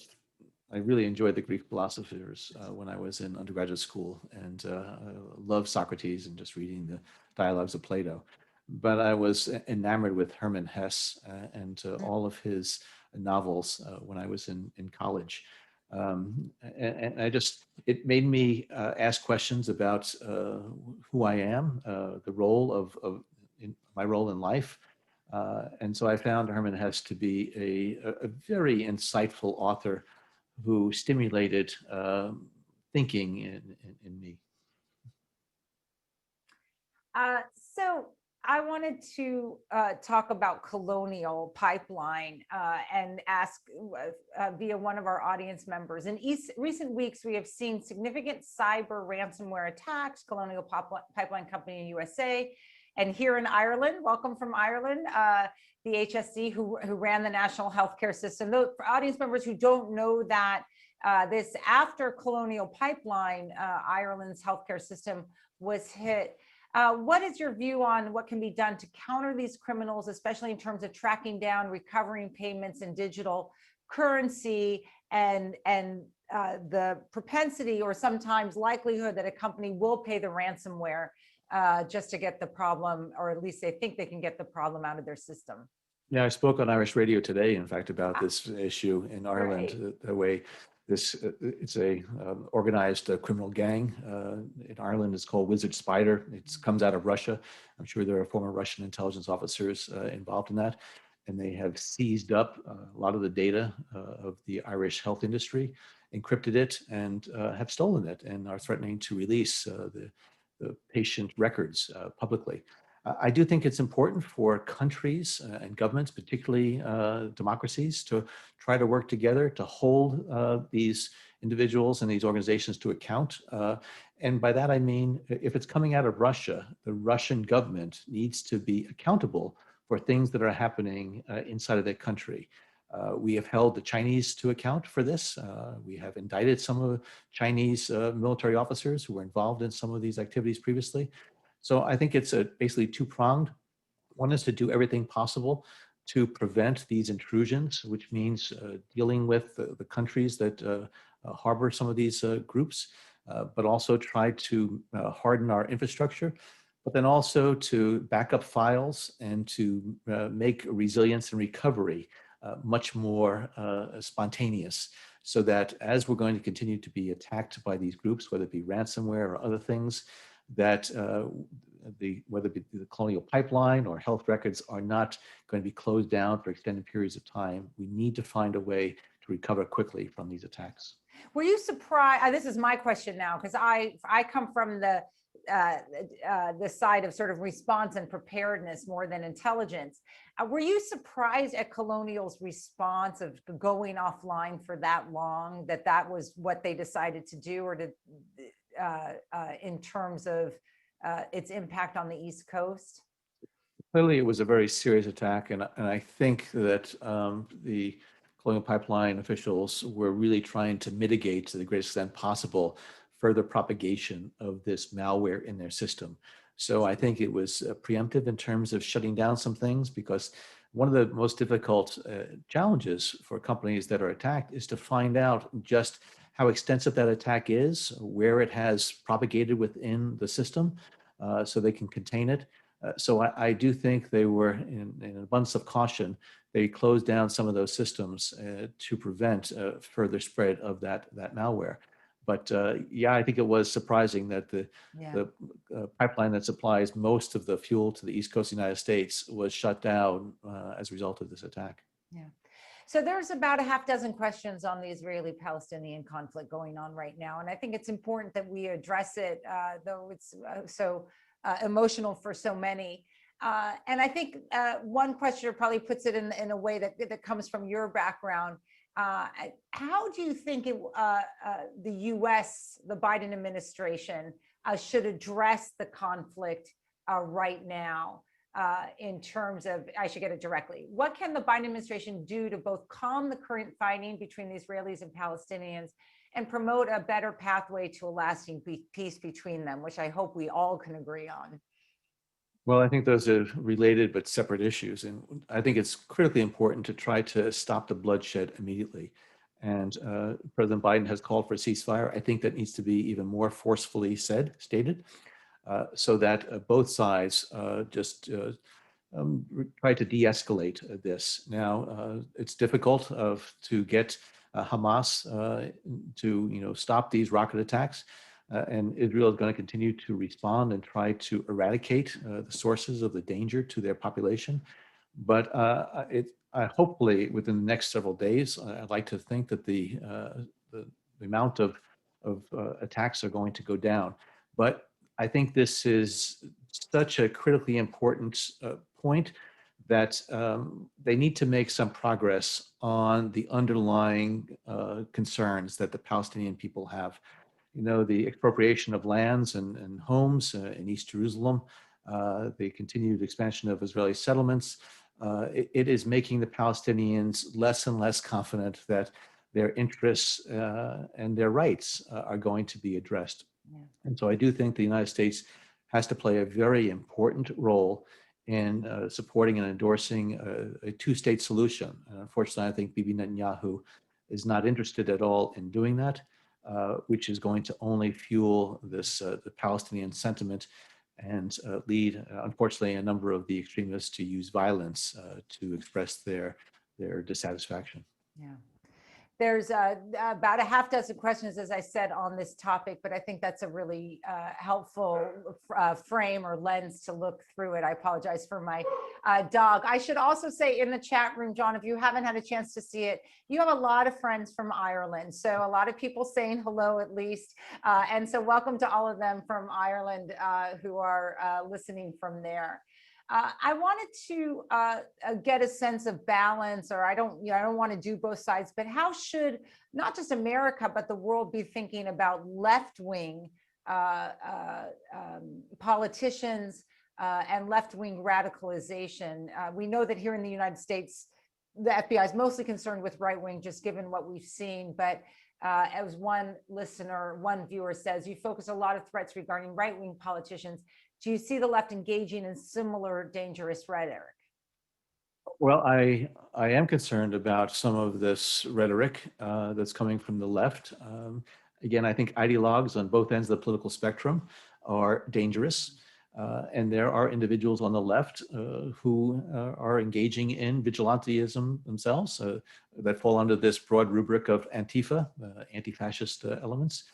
really enjoyed the Greek philosophers when I was in undergraduate school, and loved Socrates and just reading the dialogues of Plato. But I was enamored with Hermann Hesse and all of his novels when I was in college. And it made me ask questions about who I am, the role of my role in life. And so I found Hermann Hesse to be a very insightful author who stimulated thinking in me. So I wanted to talk about Colonial Pipeline and ask via one of our audience members. In recent weeks, we have seen significant cyber ransomware attacks, Colonial Pipeline Company in USA, and here in Ireland, welcome from Ireland, the HSE who ran the national healthcare system. Those, for audience members who don't know that, this after Colonial Pipeline, Ireland's healthcare system was hit. What is your view on what can be done to counter these criminals, especially in terms of tracking down, recovering payments in digital currency, and the propensity or sometimes likelihood that a company will pay the ransomware just to get the problem, or at least they think they can get the problem out of their system? Yeah, I spoke on Irish radio today, in fact, about this issue in Ireland, the way this, it's a organized criminal gang. In Ireland, it's called Wizard Spider. It comes out of Russia. I'm sure there are former Russian intelligence officers involved in that. And they have seized up a lot of the data of the Irish health industry, encrypted it, and have stolen it, and are threatening to release the patient records publicly. I do think it's important for countries and governments, particularly democracies, to try to work together to hold these individuals and these organizations to account. And by that, I mean, if it's coming out of Russia, the Russian government needs to be accountable for things that are happening inside of their country. We have held the Chinese to account for this. We have indicted some of the Chinese military officers who were involved in some of these activities previously. So I think it's basically two-pronged. One is to do everything possible to prevent these intrusions, which means dealing with the countries that harbor some of these groups, but also try to harden our infrastructure, but then also to back up files and to make resilience and recovery much more spontaneous, so that as we're going to continue to be attacked by these groups, whether it be ransomware or other things, that whether it be the colonial pipeline or health records are not going to be closed down for extended periods of time. We need to find a way to recover quickly from these attacks. Were you surprised? This is my question now, because I come from the side of sort of response and preparedness more than intelligence. Were you surprised at Colonial's response of going offline for that long, that was what they decided to do, or in terms of its impact on the East Coast? Clearly, it was a very serious attack, and I think that the Colonial Pipeline officials were really trying to mitigate to the greatest extent possible further propagation of this malware in their system. So I think it was preemptive in terms of shutting down some things, because one of the most difficult challenges for companies that are attacked is to find out just how extensive that attack is, where it has propagated within the system, so they can contain it. So I do think they were, in an abundance of caution, they closed down some of those systems to prevent further spread of that malware. But yeah, I think it was surprising that the pipeline that supplies most of the fuel to the East Coast of the United States was shut down as a result of this attack. Yeah. So there's about a half dozen questions on the Israeli-Palestinian conflict going on right now. And I think it's important that we address it, though it's so emotional for so many. And I think one questioner probably puts it in a way that comes from your background. How do you think the US, the Biden administration, should address the conflict right now? In terms of, I should get it directly, what can the Biden administration do to both calm the current fighting between the Israelis and Palestinians and promote a better pathway to a lasting peace between them, which I hope we all can agree on? Well, I think those are related but separate issues. And I think it's critically important to try to stop the bloodshed immediately. And President Biden has called for a ceasefire. I think that needs to be even more forcefully stated. So that both sides just try to de-escalate this. Now, it's difficult to get Hamas to stop these rocket attacks, and Israel is going to continue to respond and try to eradicate the sources of the danger to their population. But hopefully within the next several days, I'd like to think that the amount of attacks are going to go down. But I think this is such a critically important point that they need to make some progress on the underlying concerns that the Palestinian people have. You know, the expropriation of lands and homes in East Jerusalem, the continued expansion of Israeli settlements. It is making the Palestinians less and less confident that their interests and their rights are going to be addressed. Yeah. And so I do think the United States has to play a very important role in supporting and endorsing a two-state solution. And unfortunately, I think Bibi Netanyahu is not interested at all in doing that, which is going to only fuel this the Palestinian sentiment and lead, unfortunately, a number of the extremists to use violence to express their dissatisfaction. Yeah. There's about a half dozen questions, as I said, on this topic, but I think that's a really helpful frame or lens to look through it. I apologize for my dog. I should also say in the chat room, John, if you haven't had a chance to see it, you have a lot of friends from Ireland. So a lot of people saying hello, at least. And so welcome to all of them from Ireland who are listening from there. I wanted to get a sense of balance, or I don't want to do both sides, but how should not just America, but the world be thinking about left-wing politicians and left-wing radicalization? We know that here in the United States, the FBI is mostly concerned with right-wing, just given what we've seen. But as one listener, one viewer says, you focus a lot of threats regarding right-wing politicians. Do you see the left engaging in similar dangerous rhetoric? Well, I am concerned about some of this rhetoric that's coming from the left. Again, I think ideologues on both ends of the political spectrum are dangerous. And there are individuals on the left who are engaging in vigilantism themselves that fall under this broad rubric of Antifa, anti-fascist elements.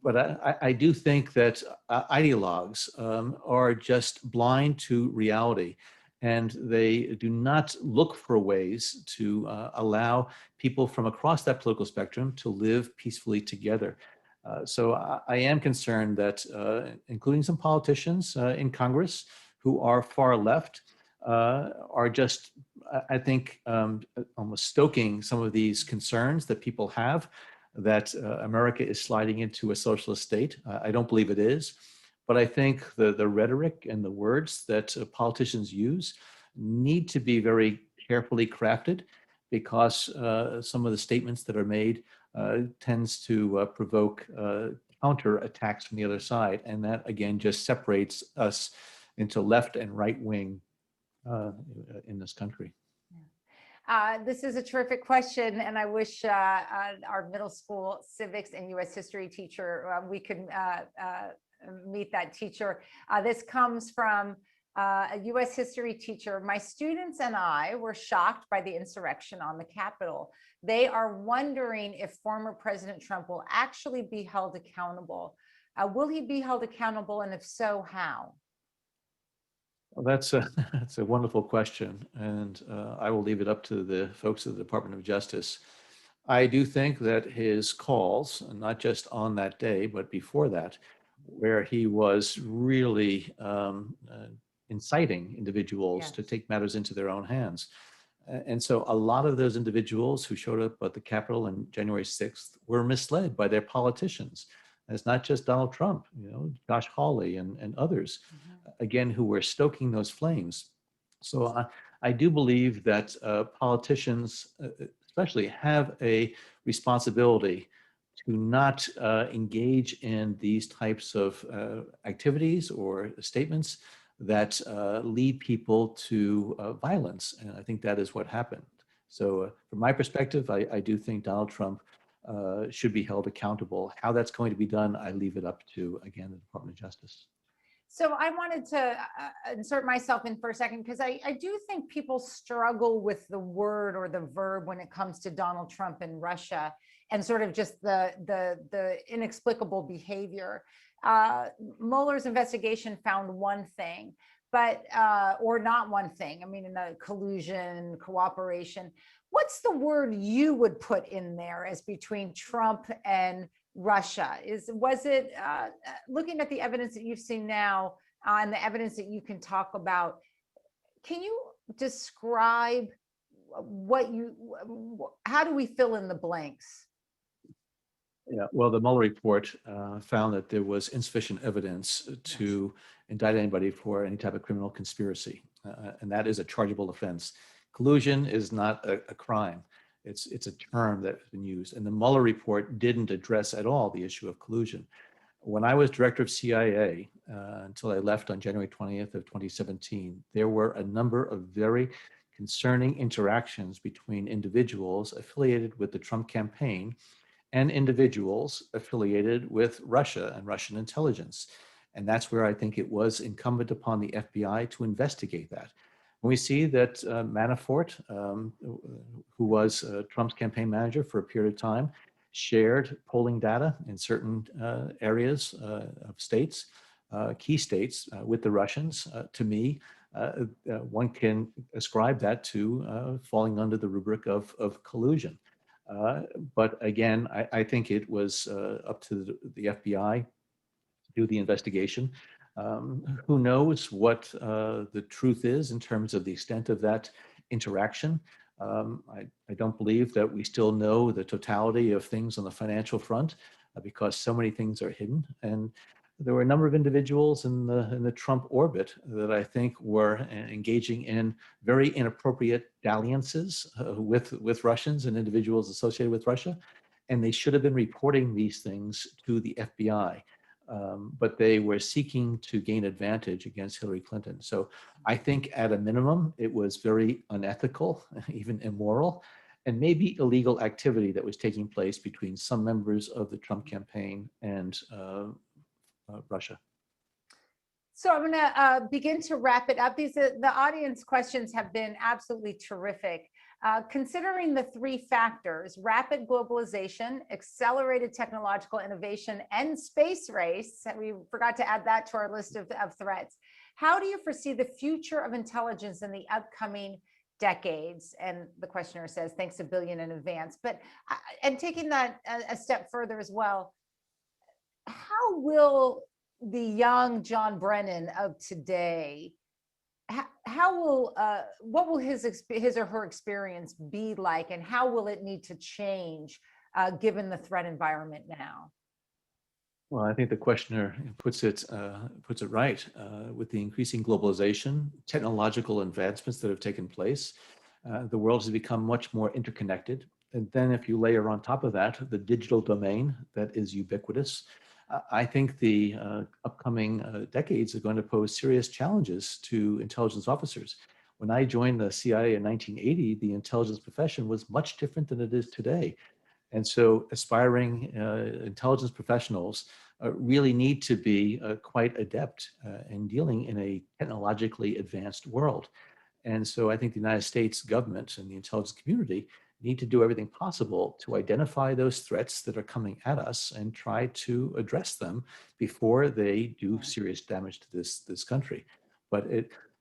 But I do think that ideologues are just blind to reality, and they do not look for ways to allow people from across that political spectrum to live peacefully together. So I am concerned that, including some politicians in Congress who are far left, are just, I think, almost stoking some of these concerns that people have, that America is sliding into a socialist state. I don't believe it is, but I think the rhetoric and the words that politicians use need to be very carefully crafted, because some of the statements that are made tends to provoke counter attacks from the other side. And that, again, just separates us into left and right wing in this country. This is a terrific question, and I wish our middle school civics and U.S. history teacher, we could meet that teacher. This comes from a U.S. history teacher. My students and I were shocked by the insurrection on the Capitol. They are wondering if former President Trump will actually be held accountable. Will he be held accountable, and if so, how? Well, that's a wonderful question, and I will leave it up to the folks at the Department of Justice. I do think that his calls, not just on that day, but before that, where he was really inciting individuals to take matters into their own hands. And so a lot of those individuals who showed up at the Capitol on January 6th were misled by their politicians. And it's not just Donald Trump, Josh Hawley and others, again, who were stoking those flames. So I do believe that politicians, especially, have a responsibility to not engage in these types of activities or statements that lead people to violence. And I think that is what happened. So from my perspective, I do think Donald Trump should be held accountable. How that's going to be done, I leave it up to, again, the Department of Justice. So I wanted to insert myself in for a second, because I do think people struggle with the word or the verb when it comes to Donald Trump and Russia, and sort of just the inexplicable behavior. Mueller's investigation found one thing, but or not one thing. I mean, in the collusion, cooperation. What's the word you would put in there as between Trump and Russia? Was it looking at the evidence that you've seen now and the evidence that you can talk about? Can you describe how do we fill in the blanks? Yeah, well, the Mueller report found that there was insufficient evidence to indict anybody for any type of criminal conspiracy, and that is a chargeable offense. Collusion is not a crime. It's a term that has been used, and the Mueller report didn't address at all the issue of collusion. When I was director of CIA, until I left on January 20th of 2017, there were a number of very concerning interactions between individuals affiliated with the Trump campaign and individuals affiliated with Russia and Russian intelligence. And that's where I think it was incumbent upon the FBI to investigate that. When we see that Manafort, who was Trump's campaign manager for a period of time, shared polling data in certain areas of states, key states, with the Russians, to me, one can ascribe that to falling under the rubric of collusion. But again, I think it was up to the FBI to do the investigation. Who knows what the truth is in terms of the extent of that interaction? I don't believe that we still know the totality of things on the financial front because so many things are hidden. And there were a number of individuals in the Trump orbit that I think were engaging in very inappropriate dalliances with Russians and individuals associated with Russia. And they should have been reporting these things to the FBI. But they were seeking to gain advantage against Hillary Clinton. So I think at a minimum, it was very unethical, even immoral, and maybe illegal activity that was taking place between some members of the Trump campaign and Russia. So I'm going to begin to wrap it up. The audience questions have been absolutely terrific. Considering the three factors, rapid globalization, accelerated technological innovation, and space race, we forgot to add that to our list of threats, how do you foresee the future of intelligence in the upcoming decades? And the questioner says, thanks a billion in advance. But, and taking that a step further as well, how will the young John Brennan of today, what will his or her experience be like, and how will it need to change given the threat environment now? Well, I think the questioner puts it right. With the increasing globalization, technological advancements that have taken place, the world has become much more interconnected. And then if you layer on top of that, the digital domain that is ubiquitous, I think the upcoming decades are going to pose serious challenges to intelligence officers. When I joined the CIA in 1980, the intelligence profession was much different than it is today. And so aspiring intelligence professionals really need to be quite adept in dealing in a technologically advanced world. And so I think the United States government and the intelligence community need to do everything possible to identify those threats that are coming at us and try to address them before they do serious damage to this country. But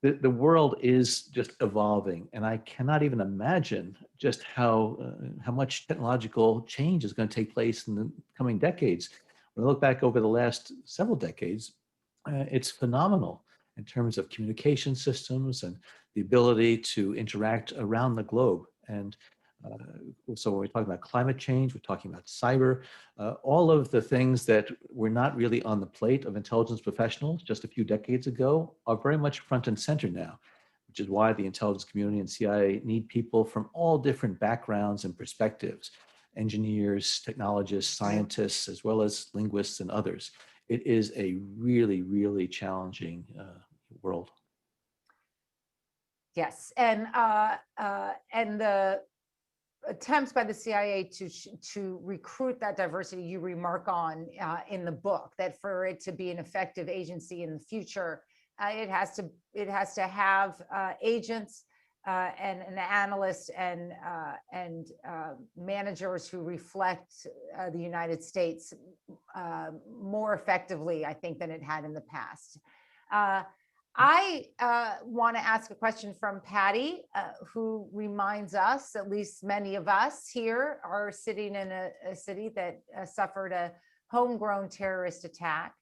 the world is just evolving, and I cannot even imagine just how much technological change is going to take place in the coming decades. When I look back over the last several decades, it's phenomenal in terms of communication systems and the ability to interact around the globe. And so when we're talking about climate change, we're talking about cyber, all of the things that were not really on the plate of intelligence professionals just a few decades ago are very much front and center now, which is why the intelligence community and CIA need people from all different backgrounds and perspectives, engineers, technologists, scientists, as well as linguists and others. It is a really, really challenging world. Yes, and the attempts by the CIA to recruit that diversity you remark on in the book, that for it to be an effective agency in the future, it has to have agents and analysts and managers who reflect the United States more effectively, I think, than it had in the past. I want to ask a question from Patty, who reminds us, at least many of us here are sitting in a city that suffered a homegrown terrorist attack.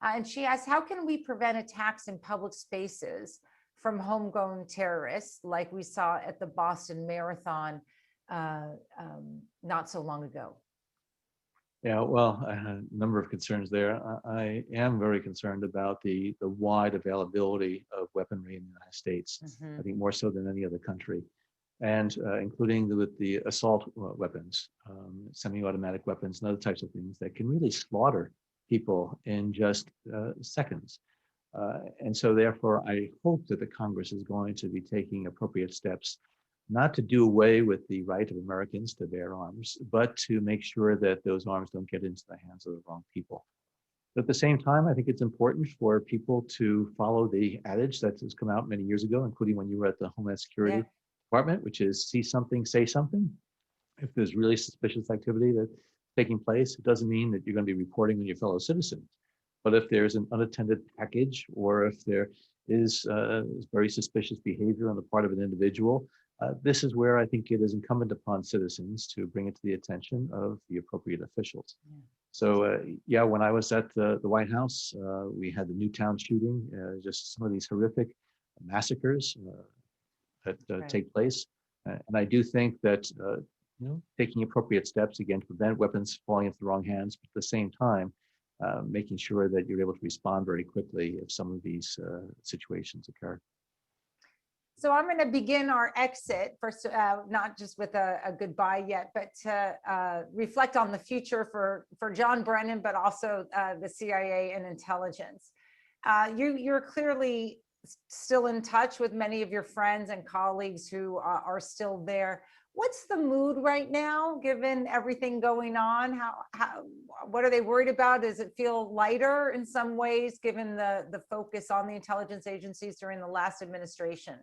And she asks, how can we prevent attacks in public spaces from homegrown terrorists like we saw at the Boston Marathon not so long ago? Yeah, well, I had a number of concerns there. I am very concerned about the wide availability of weaponry in the United States. I think more so than any other country, and including with the assault weapons, semi-automatic weapons, and other types of things that can really slaughter people in just seconds. And so therefore, I hope that the Congress is going to be taking appropriate steps, not to do away with the right of Americans to bear arms, but to make sure that those arms don't get into the hands of the wrong people. But at the same time, I think it's important for people to follow the adage that has come out many years ago, including when you were at the Homeland Security Department, which is see something, say something. If there's really suspicious activity that's taking place, it doesn't mean that you're going to be reporting on your fellow citizens. But if there's an unattended package, or if there is very suspicious behavior on the part of an individual, this is where I think it is incumbent upon citizens to bring it to the attention of the appropriate officials. Yeah. So yeah, when I was at the White House, we had the Newtown shooting, just some of these horrific massacres that take place. And I do think that taking appropriate steps, again, to prevent weapons falling into the wrong hands, but at the same time, making sure that you're able to respond very quickly if some of these situations occur. So I'm going to begin our exit first, not just with a goodbye yet, but to reflect on the future for John Brennan, but also the CIA and intelligence. You're clearly still in touch with many of your friends and colleagues who are still there. What's the mood right now, given everything going on? What are they worried about? Does it feel lighter in some ways, given the focus on the intelligence agencies during the last administration?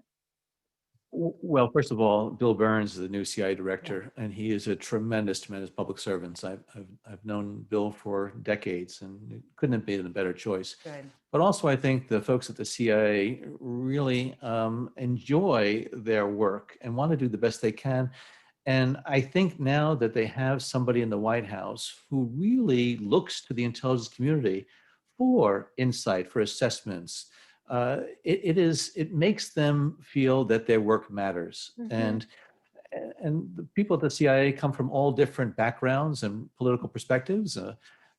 Well, first of all, Bill Burns is the new CIA director, and he is a tremendous public servant. I've known Bill for decades, and it couldn't have been a better choice. Good. But also, I think the folks at the CIA really enjoy their work and want to do the best they can. And I think now that they have somebody in the White House who really looks to the intelligence community for insight, for assessments, it makes them feel that their work matters. Mm-hmm. And the people at the CIA come from all different backgrounds and political perspectives,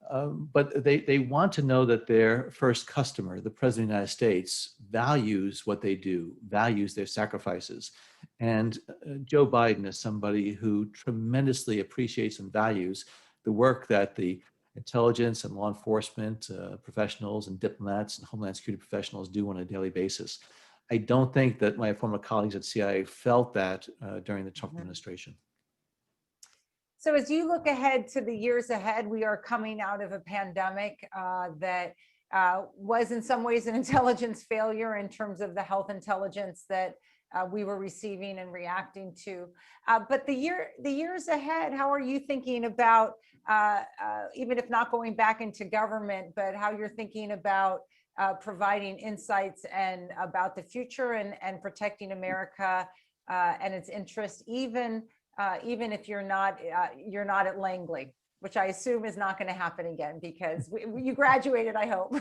but they want to know that their first customer, the President of the United States, values what they do, values their sacrifices. And Joe Biden is somebody who tremendously appreciates and values the work that the intelligence and law enforcement professionals and diplomats and Homeland Security professionals do on a daily basis. I don't think that my former colleagues at CIA felt that during the Trump administration. So as you look ahead to the years ahead, we are coming out of a pandemic that was in some ways an intelligence failure in terms of the health intelligence that we were receiving and reacting to. But the years ahead, how are you thinking about, even if not going back into government, but how you're thinking about providing insights and about the future and protecting America and its interests, even if you're not at Langley, which I assume is not going to happen again because you graduated, I hope.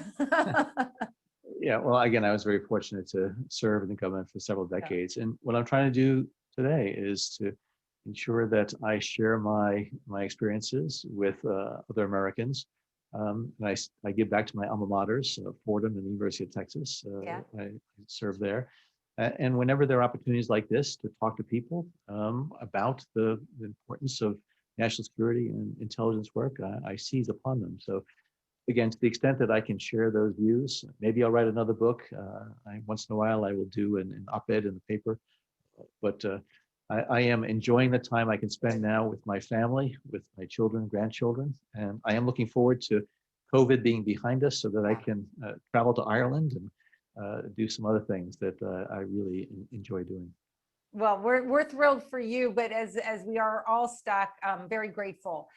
Yeah, well, again, I was very fortunate to serve in the government for several decades. And what I'm trying to do today is to ensure that I share my experiences with other Americans. And I give back to my alma maters, Fordham and the University of Texas. I serve there. And whenever there are opportunities like this to talk to people about the importance of national security and intelligence work, I seize upon them. So again, to the extent that I can share those views, maybe I'll write another book. Once in a while, I will do an op-ed in the paper. But I am enjoying the time I can spend now with my family, with my children, grandchildren. And I am looking forward to COVID being behind us so that I can travel to Ireland and do some other things that I really enjoy doing. Well, we're thrilled for you, but as we are all stuck, very grateful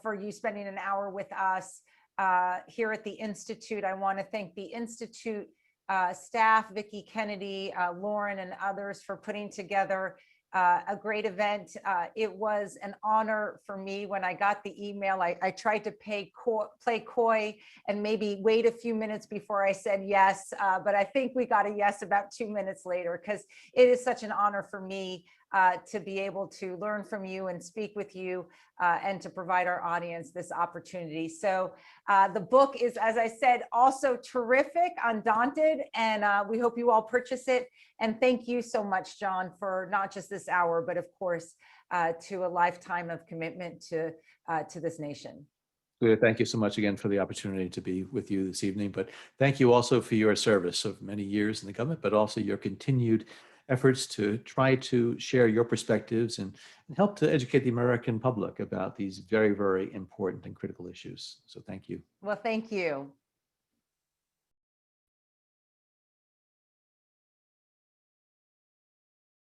for you spending an hour with us here at the Institute. I want to thank the Institute staff, Vicki Kennedy, Lauren, and others for putting together a great event. It was an honor for me when I got the email. I tried to play coy and maybe wait a few minutes before I said yes, but I think we got a yes about 2 minutes later, because it is such an honor for me to be able to learn from you and speak with you and to provide our audience this opportunity. So the book is, as I said, also terrific, Undaunted, and we hope you all purchase it. And thank you so much, John, for not just this hour, but of course, to a lifetime of commitment to this nation. Juliette, thank you so much again for the opportunity to be with you this evening. But thank you also for your service of many years in the government, but also your continued efforts to try to share your perspectives and help to educate the American public about these very, very important and critical issues. So thank you. Well, thank you.